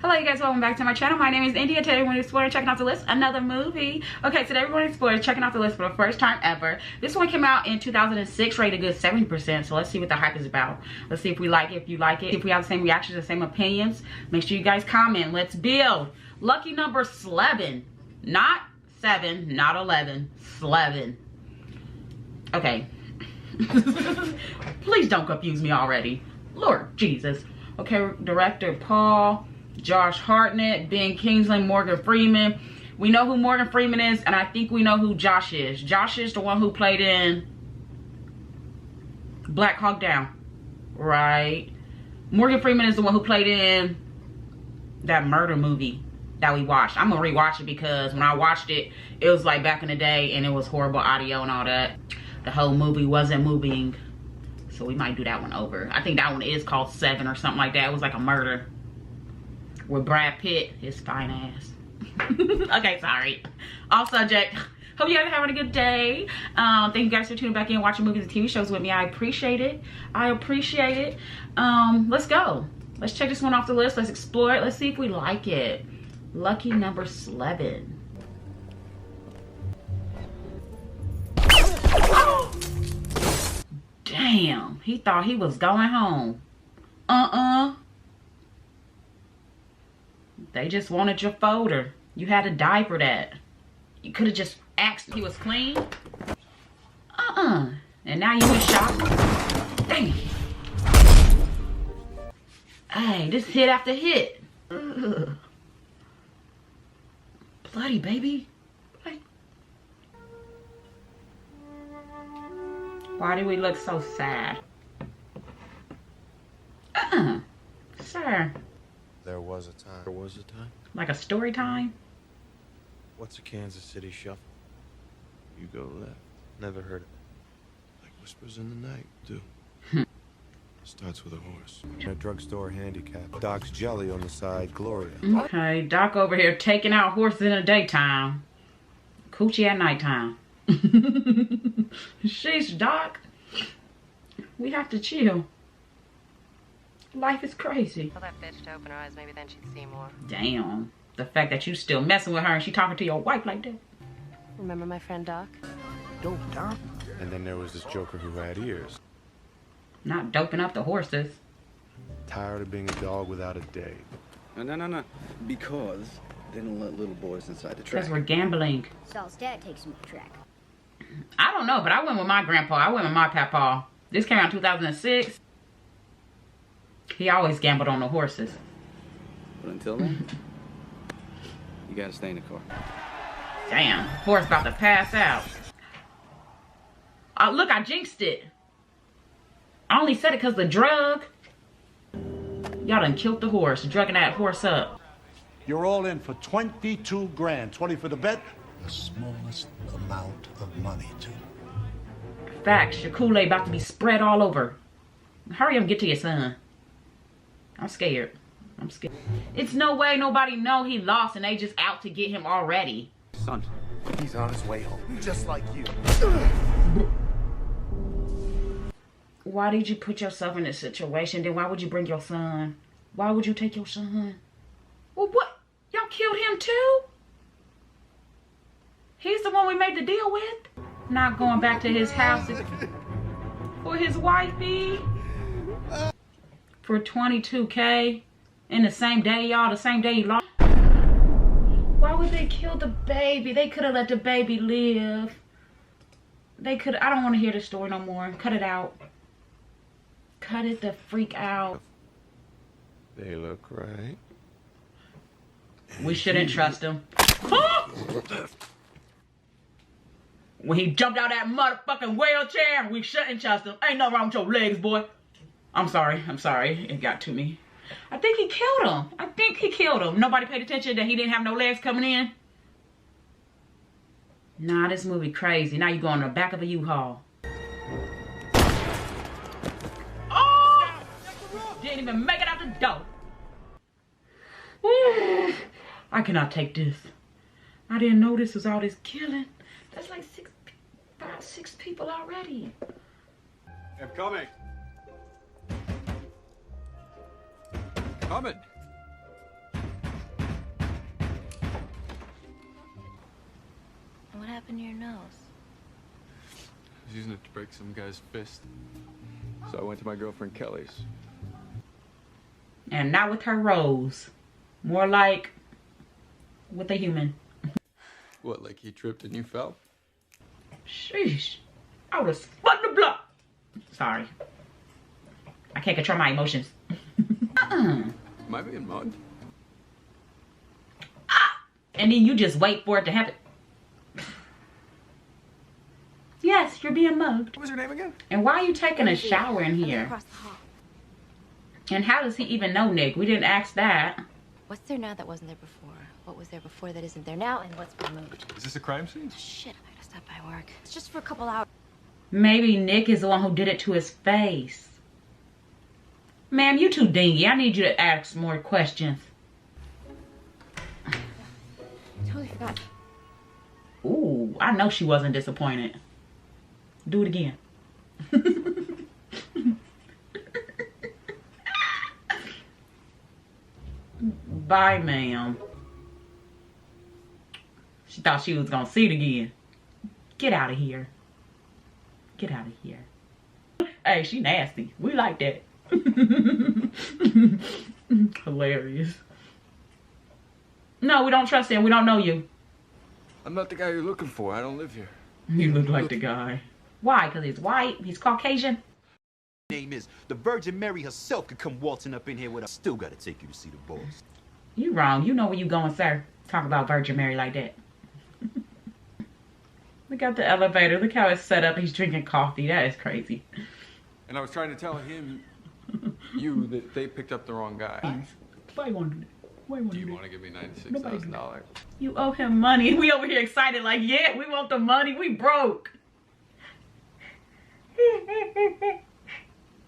Hello you guys, welcome back to my channel. My name is India. Today we're going to explore checking out the list another movie. Okay, today we're going to explore checking out the list for the first time ever. This one came out in 2006, rated a good 70%. So let's see what the hype is about. Let's see if we like it, if you like it, if we have the same reactions, the same opinions. Make sure you guys comment. Let's build. Lucky number Sleven. Not 7, not 11. Sleven. Okay. Please don't confuse me already. Lord Jesus. Okay, director Paul, Josh Hartnett, Ben Kingsley, Morgan Freeman. We know who Morgan Freeman is, and I think we know who Josh is. Josh is the one who played in Black Hawk Down, right? Morgan Freeman is the one who played in that murder movie that we watched. I'm gonna rewatch it because when I watched it, it was like back in the day, and it was horrible audio and all that. The whole movie wasn't moving, so we might do that one over. I think that one is called 7 or something like that. It was like a murder with Brad Pitt, his fine ass. Okay, sorry. Off subject. Hope you guys are having a good day. Thank you guys for tuning back in, watching movies and TV shows with me. I appreciate it. I appreciate it. Let's go. Let's check this one off the list. Let's explore it. Let's see if we like it. Lucky number Sleven. Damn, he thought he was going home. They just wanted your folder. You had to die for that. You could have just asked if he was clean. And now you in shock. Dang. Hey, this hit after hit. Ugh. Bloody baby. Why do we look so sad? Sir. There was a time. There was a time? Like a story time? What's a Kansas City shuffle? You go left. Never heard of it. Like whispers in the night, too. Starts with a horse. A drugstore handicap. Doc's jelly on the side, Gloria. Okay, Doc over here taking out horses in the daytime. Coochie at nighttime. Sheesh, Doc. We have to chill. Life is crazy. Tell that bitch to open her eyes, maybe then she'd see more. Damn. The fact that you still messing with her and she talking to your wife like that. Remember my friend Doc? Dope, Doc. And then there was this joker who had ears. Not doping up the horses. Tired of being a dog without a day. No. Because they don't let little boys inside the track. Because we're gambling. Saul's dad takes him to the track. I don't know, but I went with my grandpa. I went with my papa. This came out in 2006. He always gambled on the horses. But until then, you gotta stay in the car. Damn, horse about to pass out. Look, I jinxed it. I only said it because the drug. Y'all done killed the horse, drugging that horse up. You're all in for 22 grand. 20 for the bet. The smallest amount of money, too. Facts, your Kool-Aid about to be spread all over. Hurry up and get to your son. I'm scared. I'm scared. It's no way nobody know he lost and they just out to get him already. Son, He's on his way home, just like you. Why did you put yourself in this situation? Then why would you bring your son? Why would you take your son? Well, what? Y'all killed him too? He's the one we made the deal with? Not going back to his house for his wifey? For 22K in the same day, y'all, the same day he lost. Why would they kill the baby? They could have let the baby live. They could. I don't want to hear the story no more. Cut it out. Cut it the freak out. They look right. We shouldn't trust him. When he jumped out that motherfucking wheelchair, we shouldn't trust him. Ain't nothing wrong with your legs, boy. I'm sorry. It got to me. I think he killed him. Nobody paid attention that he didn't have no legs coming in. Nah, this movie crazy. Now you go on the back of a U-Haul. Oh! Didn't even make it out the door. Ooh, I cannot take this. I didn't know this was all this killing. That's like 6 people already. I'm coming. Coming. happened to your nose? I was using it to break some guy's fist. So I went to my girlfriend Kelly's. And not with her rose. More like with a human. What, like he tripped and you fell? Sheesh. I would have spun the block. Sorry. I can't control my emotions. Am I being mugged? And then you just wait for it to happen. Yes, you're being mugged. What was her name again? And why are you taking a shower in here? Across the hall. And how does he even know, Nick? We didn't ask that. What's there now that wasn't there before? What was there before that isn't there now? And what's been moved? Is this a crime scene? Shit, I gotta stop by work. It's just for a couple hours. Maybe Nick is the one who did it to his face. Ma'am, you too dingy. I need you to ask more questions. Totally forgot. Ooh, I know she wasn't disappointed. Do it again. Bye, ma'am. She thought she was gonna see it again. Get out of here. Get out of here. Hey, she nasty. We like that. Hilarious. No, we don't trust him. We don't know you. I'm not the guy you're looking for. I don't live here. You look like the guy. Why? Because he's white? He's Caucasian? Name is the Virgin Mary herself could come waltzing up in here with us. Still gotta take you to see the boss. You wrong. You know where you going, sir. Talk about Virgin Mary like that. Look at the elevator. Look how it's set up. He's drinking coffee. That is crazy. And I was trying to tell him, you, that they picked up the wrong guy. Why won't Do you want to give me $96,000? You owe him money. We over here excited like, yeah, we want the money. We broke.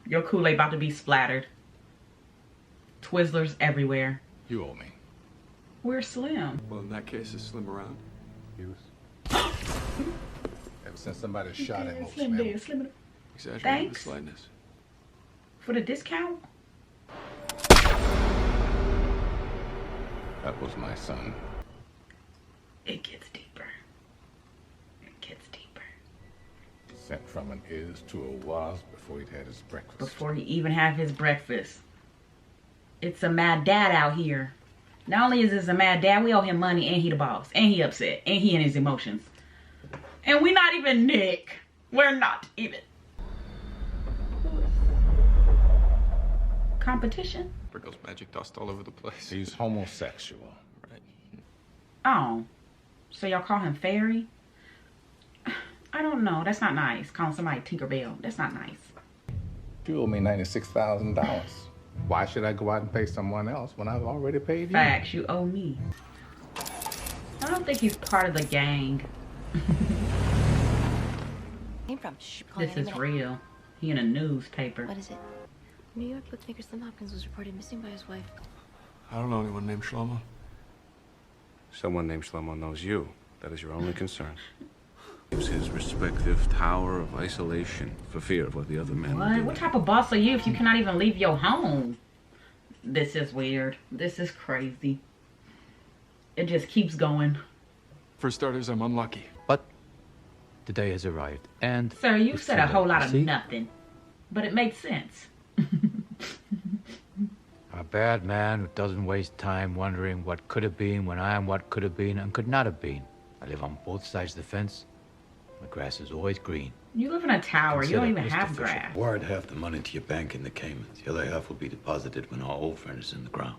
Your Kool-Aid about to be splattered. Twizzlers everywhere. You owe me. Where's Slim? Well, in that case, is Slim around? Ever since somebody shot him, Slim dead. Slim. Exaggerating the Thanks. slightness. For the discount? That was my son. It gets deeper. It gets deeper. Sent from an is to a was before he'd had his breakfast. Before he even have his breakfast. It's a mad dad out here. Not only is this a mad dad, we owe him money and he the boss. And he upset. And he in his emotions. And we not even Nick. We're not even. Competition? Sprinkles magic dust all over the place. He's homosexual. Right. Oh. So y'all call him Fairy? I don't know. That's not nice. Calling somebody Tinkerbell. That's not nice. You owe me $96,000. Why should I go out and pay someone else when I've already paid you? Facts. You owe me. I don't think he's part of the gang. Came from. Shh, call This me in a is minute. real. He in a newspaper. What is it? New York bookmaker Slim Hopkins was reported missing by his wife. I don't know anyone named Shlomo. Someone named Shlomo knows you. That is your only concern. Gives his respective tower of isolation for fear of what the other men will do. What type of boss are you if you cannot even leave your home? This is weird. This is crazy. It just keeps going. For starters, I'm unlucky. But the day has arrived, and... Sir, you it's said too a whole late, lot you of see? nothing. But it makes sense. A bad man who doesn't waste time wondering what could have been when I am what could have been and could not have been. I live on both sides of the fence. The grass is always green. You live in a tower. You don't even Consider have Mr. Fisher. grass. Wired half the money to your bank in the Caymans. The other half will be deposited when our old friend is in the ground.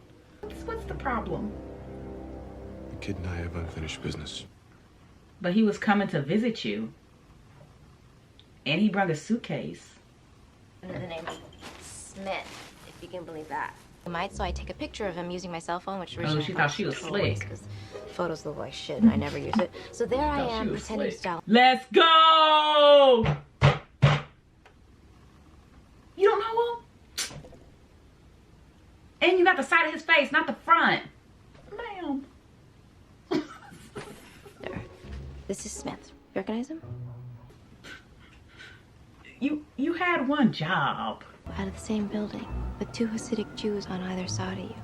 What's the problem? The kid and I have unfinished business. But he was coming to visit you. And he brought a suitcase. Under the name Smith, if you can believe that. So I take a picture of him using my cell phone, which Oh, originally she thought she was always, slick. 'cause photos look like shit and I never use it. So there I Thought she am was pretending to slick. style. Let's go! You don't know him? And you got the side of his face, not the front. Ma'am. There. This is Smith. You recognize him? You had one job. Out of the same building, with two Hasidic Jews on either side of you.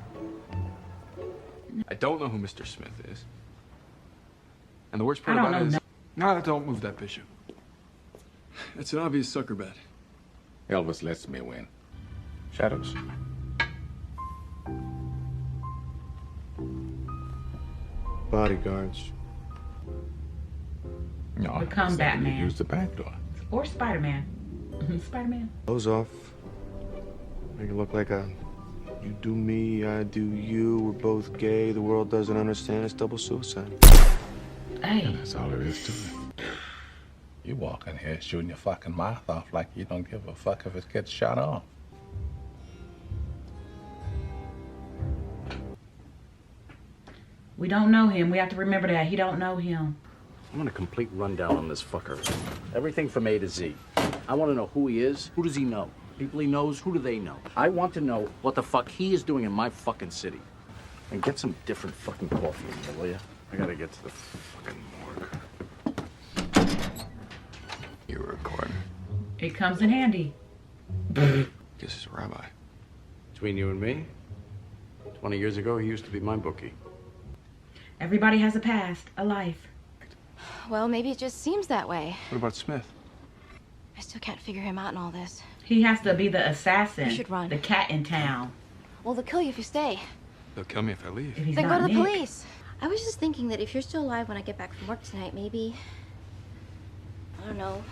I don't know who Mr. Smith is. And the worst part I don't about know it is, Nah, don't move that bishop. It's an obvious sucker bet. Elvis lets me win. Shadows? Bodyguards. No, Become Batman. Use the back door. Or Spider-Man. Spider-Man. Clothes off. Make it look like a you do me, I do you. We're both gay. The world doesn't understand. It's double suicide. Hey. And that's all there is to it. You walk in here shooting your fucking mouth off like you don't give a fuck if it gets shot off. We don't know him. We have to remember that. He don't know him. I want a complete rundown on this fucker. Everything from A to Z. I want to know who he is, who does he know? People he knows, who do they know? I want to know what the fuck he is doing in my fucking city. And get some different fucking coffee in here, will you? I gotta get to the fucking morgue. You were recording. It comes in handy. Guess he's a rabbi. Between you and me, 20 years ago, he used to be my bookie. Everybody has a past, a life. Well, maybe it just seems that way. What about Smith? I still can't figure him out in all this. He has to be the assassin. You should run. The cat in town. Well, they'll kill you if you stay. They'll kill me if I leave. If he's Then not go to the Nick. police. I was just thinking that if you're still alive when I get back from work tonight, maybe, I don't know,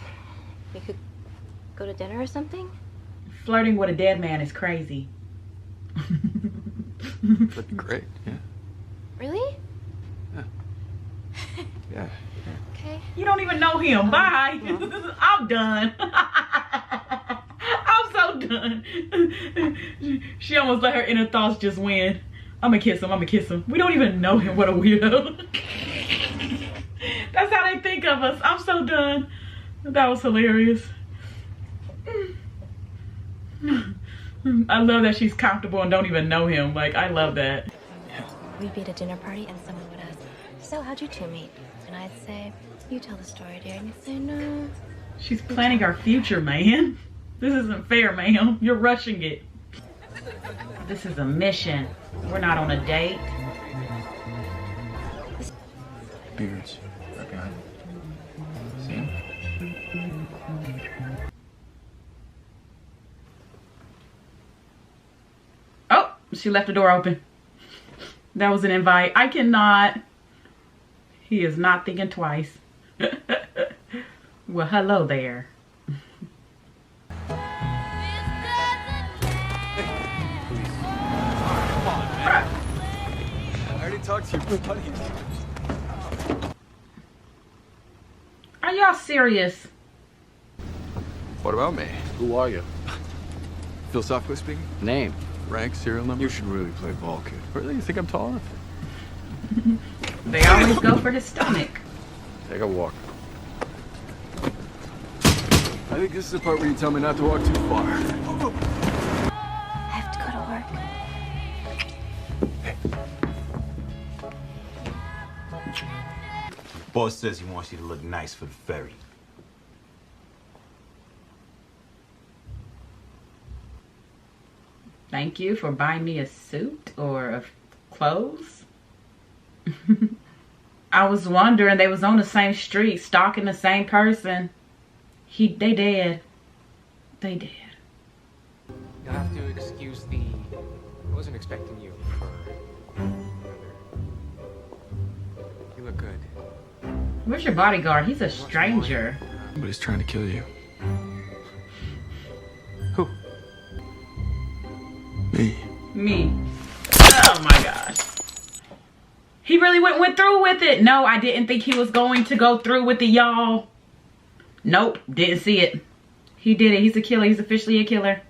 we could go to dinner or something? Flirting with a dead man is crazy. That'd be great, yeah. Really? Yeah. Okay. You don't even know him. Bye. I'm done. I'm so done. She almost let her inner thoughts just win. I'm gonna kiss him. I'm gonna kiss him. We don't even know him. What a weirdo. That's how they think of us. I'm so done. That was hilarious. I love that she's comfortable and don't even know him. Like, I love that. We'd be at a dinner party and someone would ask, so how'd you two meet? And I'd say, you tell the story, dear. And you'd say, no. She's planning our future, man. This isn't fair, ma'am. You're rushing it. This is a mission. We're not on a date. Beards. Right behind you. See him? Oh, she left the door open. That was an invite. I cannot. He is not thinking twice. Well, hello there. I already talked to your buddy. Are y'all serious? What about me? Who are you? Philosophically speaking? Name. Rank, serial number? You should really play ball, kid. Really? You think I'm tall enough? They always go for the stomach. Take a walk. I think this is the part where you tell me not to walk too far. I have to go to work. Boss says he wants you to look nice for the ferry. Thank you for buying me a suit or of clothes. I was wondering, they was on the same street, stalking the same person. They dead. They dead. You'll have to excuse the... I wasn't expecting you for another... You look good. Where's your bodyguard? He's a stranger. Somebody's trying to kill you. Who? Me. Oh my gosh. He really went through with it. No, I didn't think he was going to go through with it, y'all. Nope, didn't see it. He did it. He's a killer. He's officially a killer.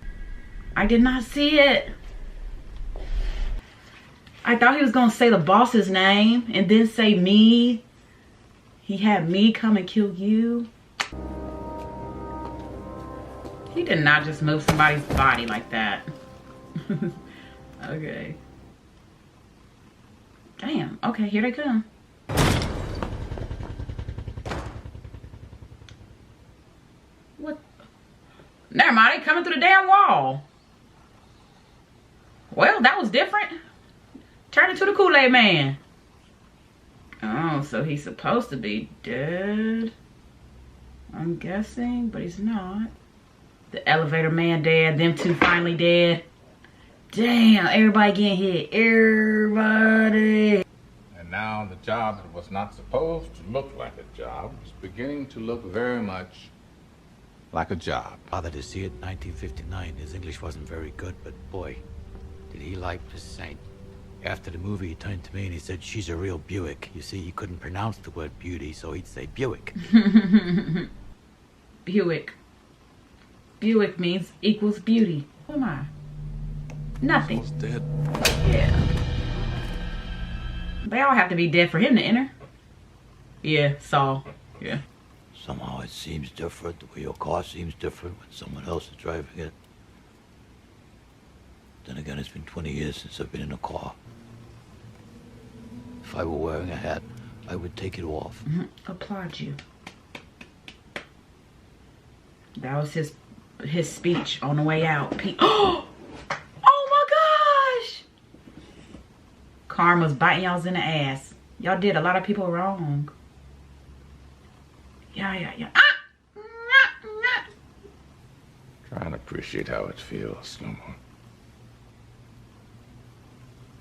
I did not see it. I thought he was going to say the boss's name and then say me. He had me come and kill you. He did not just move somebody's body like that. Okay. Damn. Okay, here they come. What? Never mind, they coming through the damn wall. Well, that was different. Turn into the Kool-Aid man. Oh. Oh, so he's supposed to be dead. I'm guessing, but he's not. The elevator man dead. Them two finally dead. Damn, everybody getting hit. Everybody. And now the job that was not supposed to look like a job is beginning to look very much like a job. Father to see it, 1959. His English wasn't very good, but boy, did he like the saint. After the movie, he turned to me and he said, "She's a real Buick." You see, he couldn't pronounce the word beauty, so he'd say Buick. Buick. Buick means equals beauty. Who am I? Nothing. He's dead. Yeah. They all have to be dead for him to enter. Yeah, Saul. Yeah. Somehow it seems different, the way your car seems different when someone else is driving it. Then again, it's been 20 years since I've been in a car. If I were wearing a hat, I would take it off. Applaud you. That was his speech on the way out. Oh my gosh! Karma's biting y'all's in the ass. Y'all did a lot of people wrong. Yeah. Try and appreciate how it feels, Slomo.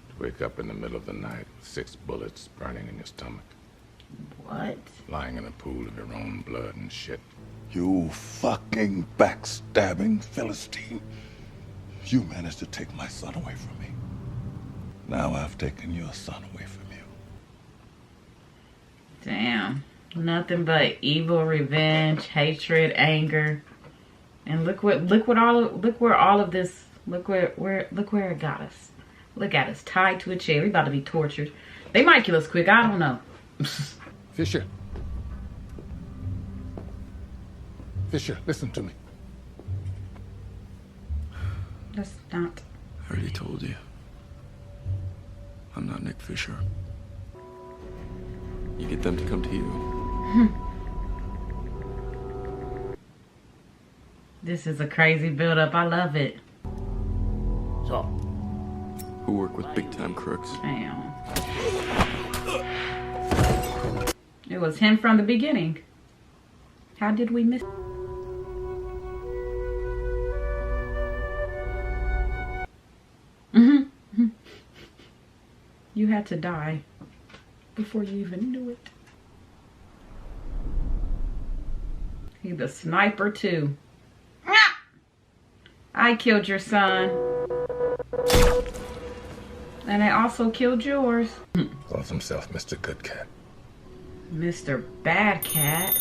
To wake up in the middle of the night with 6 bullets burning in your stomach. What? Lying in a pool of your own blood and shit. You fucking backstabbing Philistine. You managed to take my son away from me. Now I've taken your son away from you. Damn. Nothing but evil, revenge, hatred, anger. And look where all of this look where it got us. Look at us, tied to a chair. We about to be tortured. They might kill us quick, I don't know. Fisher. Fisher, listen to me. That's not. I already told you. I'm not Nick Fisher. You get them to come to you. This is a crazy build-up. I love it. So, Who work with big-time crooks. Damn. It was him from the beginning. How did we miss? You had to die before you even knew it. He's the sniper too. I killed your son. And I also killed yours. Calls himself Mr. Good Cat. Mr. Bad Cat.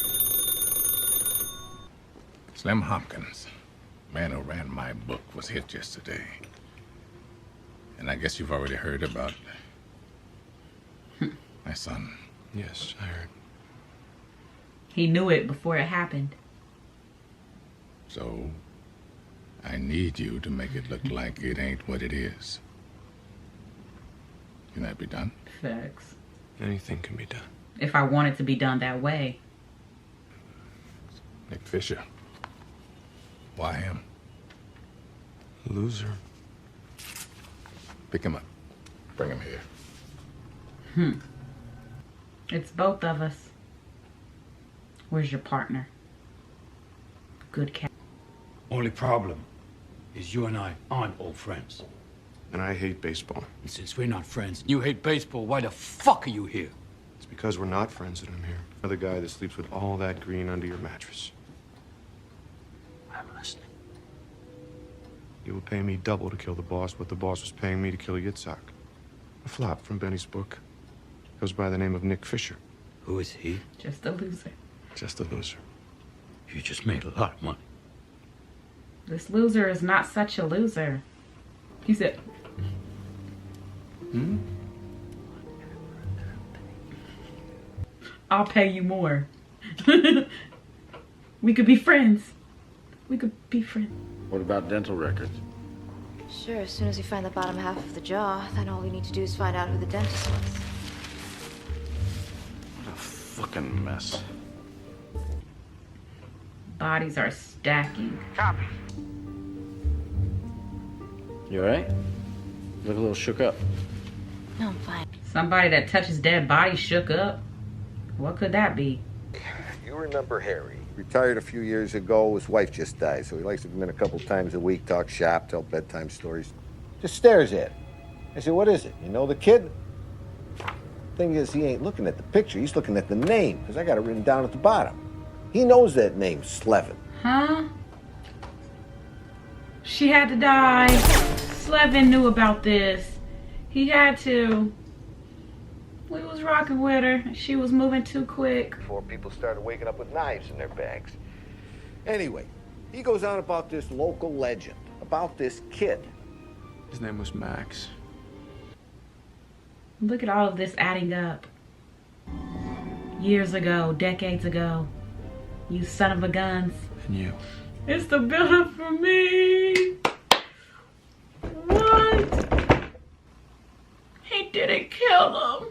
Slim Hopkins, man who ran my book, was hit yesterday. And I guess you've already heard about my son. Yes, I heard. He knew it before it happened. So, I need you to make it look like it ain't what it is. Can that be done? Facts. Anything can be done. If I want it to be done that way. Nick Fisher. Why him? Loser. Pick him up. Bring him here. It's both of us. Where's your partner? Good Cat. only problem is you and I aren't old friends. And I hate baseball. And since we're not friends, you hate baseball, why the fuck are you here? It's because we're not friends that I'm here. Another guy that sleeps with all that green under your mattress. I'm listening. You will pay me double to kill the boss, but the boss was paying me to kill Yitzhak. A flop from Benny's book. Goes by the name of Nick Fisher. Who is he? Just a loser. Just a loser. You just made a lot of money. This loser is not such a loser. He said... I'll pay you more. We could be friends. We could be friends. What about dental records? Sure, as soon as we find the bottom half of the jaw, then all we need to do is find out who the dentist was. What a fucking mess. Bodies are stacking. Copy. You alright? Look a little shook up. No, I'm fine. Somebody that touches dead bodies shook up. What could that be? You remember Harry. Retired a few years ago. His wife just died, so he likes to come in a couple times a week, talk shop, tell bedtime stories. Just stares at it. I said, what is it? You know the kid? Thing is, he ain't looking at the picture. He's looking at the name, because I got it written down at the bottom. He knows that name, Sleven. Huh? She had to die. Sleven knew about this. He had to. We was rocking with her. She was moving too quick. Before people started waking up with knives in their bags. Anyway, he goes on about this local legend, about this kid. His name was Max. Look at all of this adding up. Years ago, decades ago. You son of a guns. And you. It's the build-up for me. What? He didn't kill him.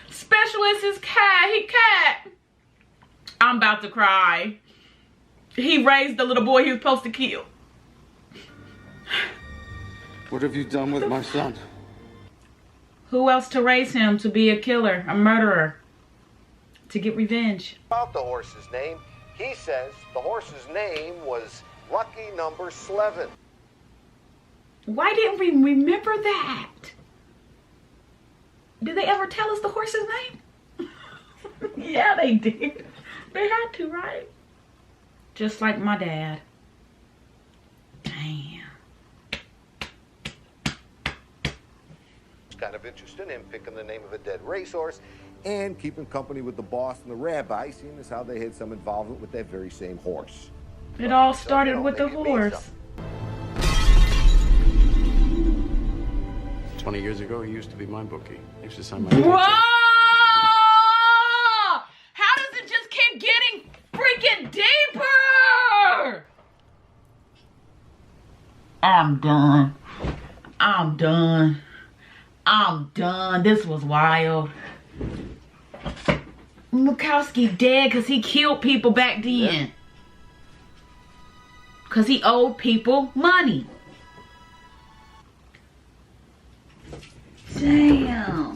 Specialist is cat. He cat. I'm about to cry. He raised the little boy he was supposed to kill. What have you done with my son? Who else to raise him to be a killer, a murderer, to get revenge? About the horse's name, he says the horse's name was Lucky Number Sleven. Why didn't we remember that? Did they ever tell us the horse's name? Yeah, they did. They had to, right? Just like my dad. Damn. Kind of interested in picking the name of a dead racehorse and keeping company with the boss and the rabbi, seeing as how they had some involvement with that very same horse. It all started with the horse. 20 years ago, he used to be my bookie. He used to sign my Whoa! How does it just keep getting freaking deeper? I'm done. I'm done. I'm done. This was wild. Murkowski dead because he killed people back then. Because he owed people money. Damn.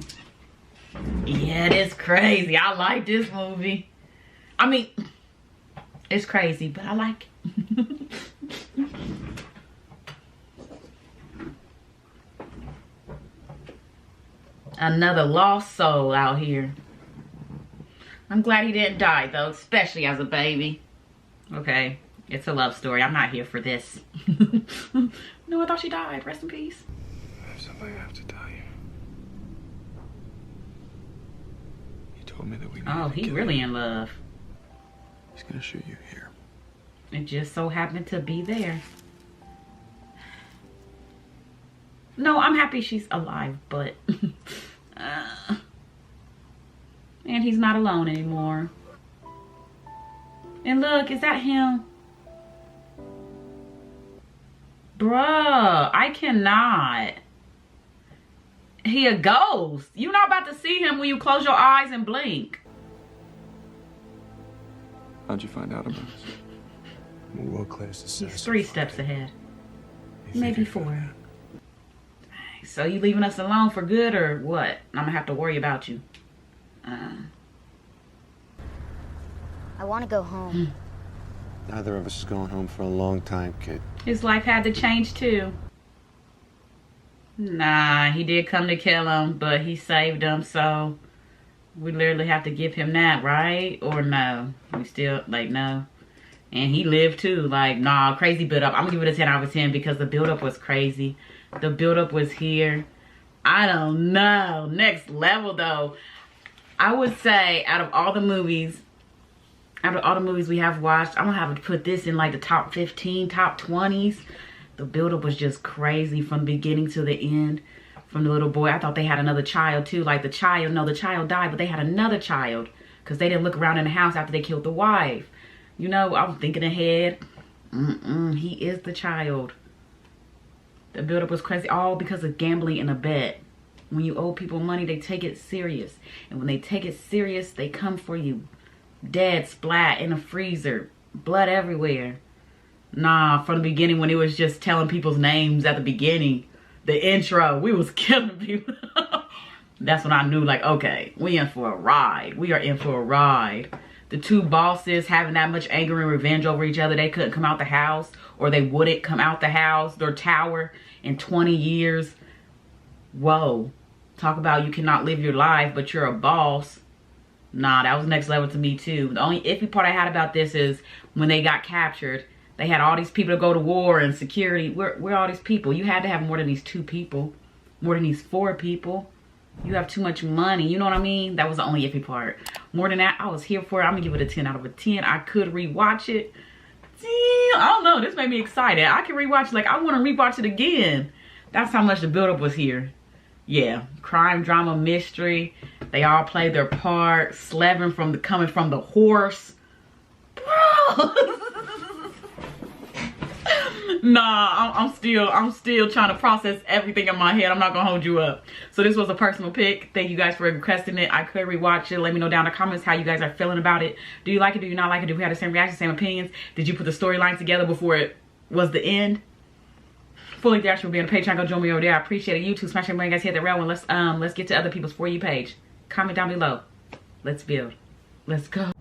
Yeah, it's crazy. I like this movie. I mean, it's crazy, but I like it. Another lost soul out here. I'm glad he didn't die, though, especially as a baby. Okay, it's a love story. I'm not here for this. No, I thought she died. Rest in peace. I have something I have to tell you. He told me that we Oh, he really in love. He's gonna shoot you here. It just so happened to be there. No, I'm happy she's alive, but... and he's not alone anymore. And look, is that him? Bruh, I cannot. He a ghost. You're not about to see him when you close your eyes and blink. How'd you find out about us? I'm a world-class assassin. He's 3 steps ahead. Maybe 4. So you leaving us alone for good or what? I'm gonna have to worry about you. I want to go home. Neither of us is going home for a long time, kid. His life had to change too. Nah, he did come to kill him, but he saved him, so we literally have to give him that, right? Or no? We still, like, no. And he lived too. Like, nah, crazy build up. I'm gonna give it a 10 out of 10 because the build up was crazy. The build up was here. I don't know. Next level though. I would say out of all the movies we have watched, I'm gonna have to put this in like the top 15, top 20s. The build up was just crazy from the beginning to the end. From the little boy, I thought they had another child too. Like the child died, but they had another child because they didn't look around in the house after they killed the wife. You know, I was thinking ahead. He is the child. The buildup was crazy, all because of gambling and a bet. When you owe people money, they take it serious. And when they take it serious, they come for you. Dead, splat, in a freezer. Blood everywhere. Nah, from the beginning when it was just telling people's names at the beginning. The intro, we was killing people. That's when I knew, like, okay, we in for a ride. We are in for a ride. The two bosses having that much anger and revenge over each other. They couldn't come out the house, or they wouldn't come out the house, their tower, in 20 years. Whoa. Talk about you cannot live your life, but you're a boss. Nah, that was next level to me too. The only iffy part I had about this is when they got captured, they had all these people to go to war and security. Where are all these people? You had to have more than these 2 people. More than these 4 people. You have too much money. You know what I mean? That was the only iffy part. More than that, I was here for it. I'm going to give it a 10 out of a 10. I could rewatch it. Damn, I don't know. This made me excited. I can rewatch it. Like, I want to rewatch it again. That's how much the buildup was here. Yeah. Crime, drama, mystery. They all played their part. Sleven coming from the horse. Bro. Nah, I'm still trying to process everything in my head. I'm not gonna hold you up. So this was a personal pick. Thank you guys for requesting it. I could rewatch it. Let me know down in the comments how you guys are feeling about it. Do you like it? Do you not like it? Do we have the same reactions, same opinions? Did you put the storyline together before it was the end? Fully thanks for being a Patreon. Go join me over there. I appreciate it. YouTube, smash that button, guys. Hit that red one. Let's get to other people's For You page. Comment down below. Let's build. Let's go.